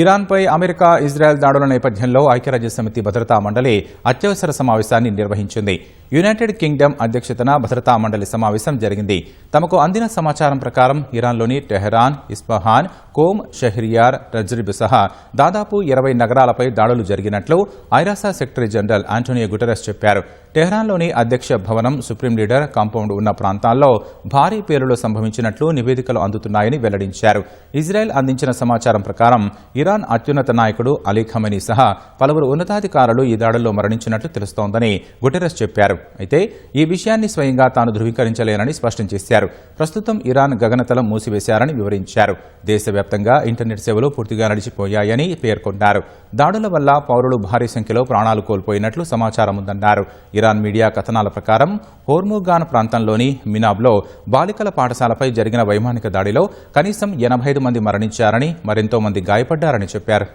ఇరాన్పై America, Israel దాడుల నేపథ్యంలో ఐక్యరాజ్యసమితి భద్రతా మండలి అత్యవసర సమావేశాన్ని నిర్వహించింది. యునైటెడ్ కింగ్డమ్ అధ్యక్షతన భద్రతా మండలి సమావేశం జరిగింది. తమకు అందిన సమాచారం ప్రకారం ఇరాన్లోని టెహరాన్, ఇస్ఫహాన్, కోమ్, షహ్రియార్, రజ్రిబ్ సహా దాదాపు 20 నగరాలపై దాడులు జరిగినట్లు ఐరాస సెక్రటరీ జనరల్ ఆంటోనియో గుటెరస్ చెప్పారు. టెహరాన్లోని అధ్యక్ష భవనం, సుప్రీం లీడర్ కాంపౌండ్ ఉన్న ప్రాంతాల్లో భారీ పేలుళ్లు సంభవించినట్లు నివేదికలు అందుతున్నాయని వెల్లడించారు. ఇజ్రాయెల్ అందించిన సమాచారం ప్రకారం ఇరాన్ అత్యున్నత నాయకుడు అలీ ఖమేనీ సహా పలువురు ఉన్నతాధికారులు ఈ దాడుల్లో మరణించినట్లు తెలుస్తోందని గుటెరస్ చెప్పారు. అయితే ఈ విషయాన్ని స్వయంగా తాను ధృవీకరించలేనని స్పష్టం చేశారు. ప్రస్తుతం ఇరాన్ గగనతలం మూసివేశారని వివరించారు. దేశవ్యాప్తంగా ఇంటర్నెట్ సేవలు పూర్తిగా నడిచిపోయాయని పేర్కొన్నారు. దాడుల వల్ల పౌరులు భారీ సంఖ్యలో ప్రాణాలు కోల్పోయినట్లు సమాచారం ఉందన్నారు. ఇరాన్ మీడియా కథనాల ప్రకారం హోర్ముగాన్ ప్రాంతంలోని మినాబ్లో బాలికల పాఠశాలపై జరిగిన వైమానిక దాడిలో కనీసం 85 మంది మరణించారని, మరెంతో మంది గాయపడ్డారని చెప్పారు.